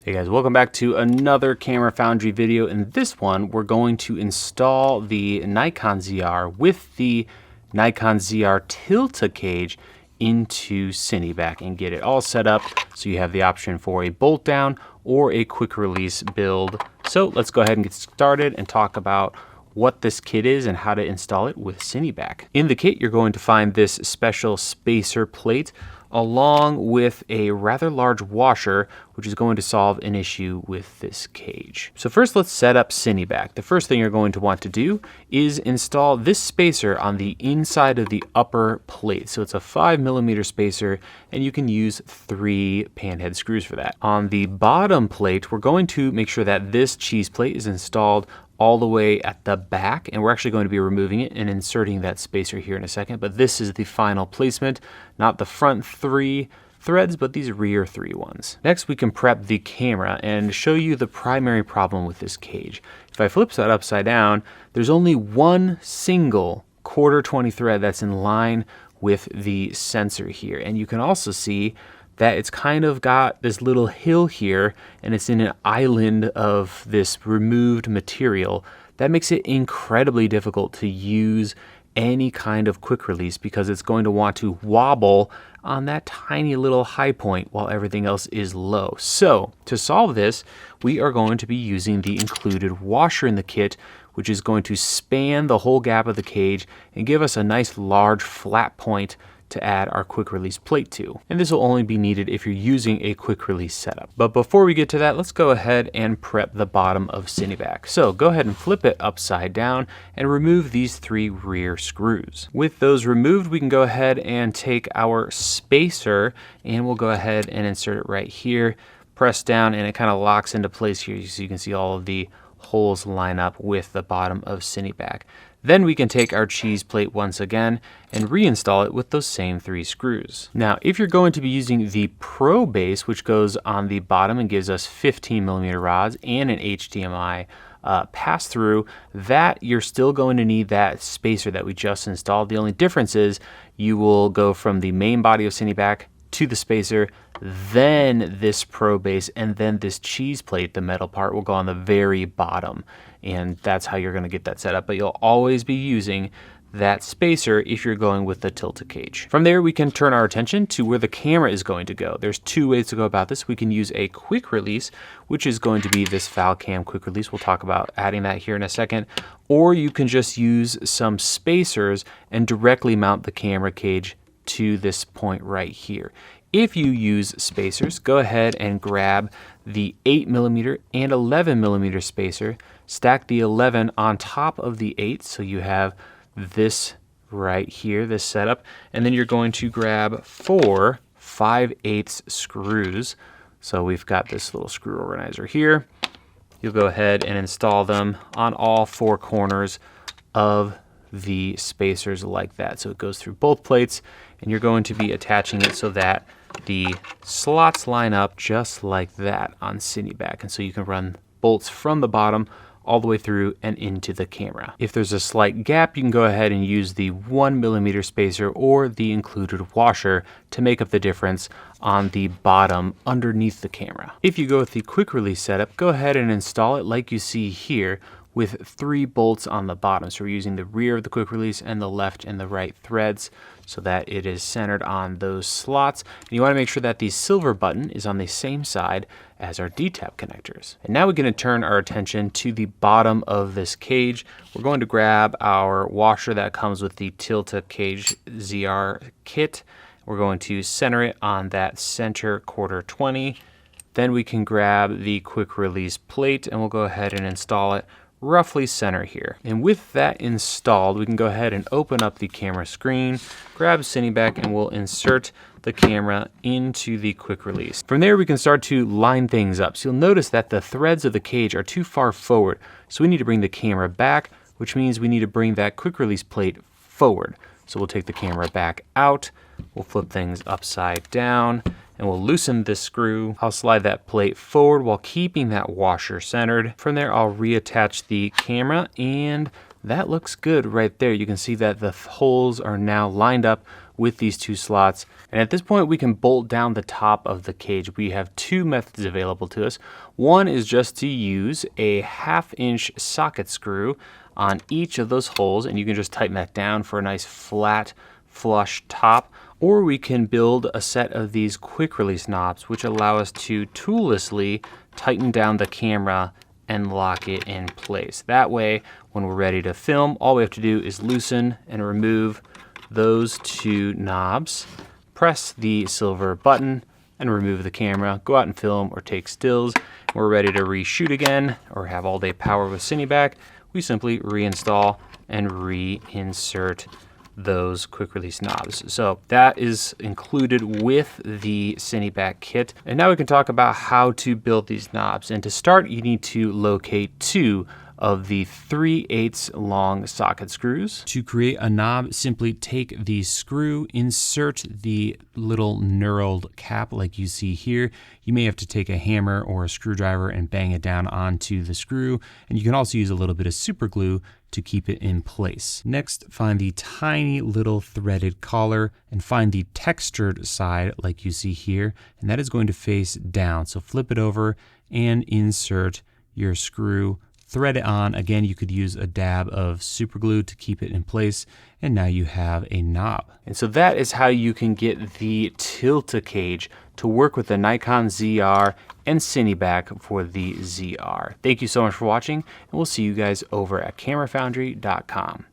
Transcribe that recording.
Hey guys, welcome back to another camera Foundry video. In this one, we're going to install the Nikon ZR with the Nikon ZR Tilta cage into CineBack and get it all set up so you have the option for a bolt down or a quick release build. So let's go ahead and get started and talk about what this kit is and how to install it with CineBack. In the kit, you're going to find this special spacer plate along with a rather large washer, which is going to solve an issue with this cage. So first, let's set up CineBack. The first thing you're going to want to do is install this spacer on the inside of the upper plate. So it's a 5mm spacer, and you can use 3 panhead screws for that. On the bottom plate, we're going to make sure that this cheese plate is installed all the way at the back, and we're actually going to be removing it and inserting that spacer here in a second, but this is the final placement, not the front 3 threads, but these rear 3 ones. Next, we can prep the camera and show you the primary problem with this cage. If I flip that upside down, there's only one single 1/4 thread that's in line with the sensor here, and you can also see that it's kind of got this little hill here, and it's in an island of this removed material. That makes it incredibly difficult to use any kind of quick release because it's going to want to wobble on that tiny little high point while everything else is low. So to solve this, we are going to be using the included washer in the kit, which is going to span the whole gap of the cage and give us a nice large flat point to add our quick release plate to. And this will only be needed if you're using a quick release setup. But before we get to that, let's go ahead and prep the bottom of CineBack. So go ahead and flip it upside down and remove these 3 rear screws. With those removed, we can go ahead and take our spacer and we'll go ahead and insert it right here. Press down and it kind of locks into place here so you can see all of the holes line up with the bottom of CineBack. Then we can take our cheese plate once again and reinstall it with those same 3 screws. Now, if you're going to be using the Pro base, which goes on the bottom and gives us 15mm rods and an HDMI pass-through, that you're still going to need that spacer that we just installed. The only difference is you will go from the main body of CineBack to the spacer, then this Pro base, and then this cheese plate, the metal part, will go on the very bottom. And that's how you're going to get that set up. But you'll always be using that spacer if you're going with the Tilta cage. From there, we can turn our attention to where the camera is going to go. There's 2 ways to go about this. We can use a quick release, which is going to be this FalCam quick release. We'll talk about adding that here in a second. Or you can just use some spacers and directly mount the camera cage to this point right here. If you use spacers, go ahead and grab the 8mm and 11mm spacer, stack the 11 on top of the 8, so you have this right here, this setup, and then you're going to grab 4 5/8 screws. So we've got this little screw organizer here. You'll go ahead and install them on all 4 corners of the spacers like that. So it goes through both plates, and you're going to be attaching it so that the slots line up just like that on CineBack. And so you can run bolts from the bottom all the way through and into the camera. If there's a slight gap, you can go ahead and use the 1mm spacer or the included washer to make up the difference on the bottom underneath the camera. If you go with the quick release setup, go ahead and install it like you see here with 3 bolts on the bottom. So we're using the rear of the quick release and the left and the right threads so that it is centered on those slots. And you want to make sure that the silver button is on the same side as our D-tap connectors. And now we're going to turn our attention to the bottom of this cage. We're going to grab our washer that comes with the Tilta cage ZR kit. We're going to center it on that center 1/4. Then we can grab the quick release plate and we'll go ahead and install it roughly center here. And with that installed, we can go ahead and open up the camera screen, grab CineBack, and we'll insert the camera into the quick release. From there, we can start to line things up. So you'll notice that the threads of the cage are too far forward. So we need to bring the camera back, which means we need to bring that quick release plate forward. So we'll take the camera back out, we'll flip things upside down, and we'll loosen this screw. I'll slide that plate forward while keeping that washer centered. From there, I'll reattach the camera, and that looks good right there. You can see that the holes are now lined up with these two slots. And at this point, we can bolt down the top of the cage. We have two methods available to us. One is just to use a 1/2-inch socket screw on each of those holes, and you can just tighten that down for a nice flat, flush top. Or we can build a set of these quick release knobs, which allow us to toollessly tighten down the camera and lock it in place. That way, when we're ready to film, all we have to do is loosen and remove those two knobs, press the silver button, and remove the camera, go out and film or take stills. We're ready to reshoot again or have all day power with CineBack. We simply reinstall and reinsert those quick release knobs. So that is included with the CineBack kit. And now we can talk about how to build these knobs. And to start, you need to locate two of the 3/8 long socket screws. To create a knob, simply take the screw, insert the little knurled cap like you see here. You may have to take a hammer or a screwdriver and bang it down onto the screw. And you can also use a little bit of super glue to keep it in place. Next, find the tiny little threaded collar and find the textured side like you see here, and that is going to face down. So flip it over and insert your screw, thread it on. Again, you could use a dab of super glue to keep it in place, and now you have a knob. And so that is how you can get the Tilta cage to work with the Nikon ZR and CineBack for the ZR. Thank you so much for watching, and we'll see you guys over at camerafoundry.com.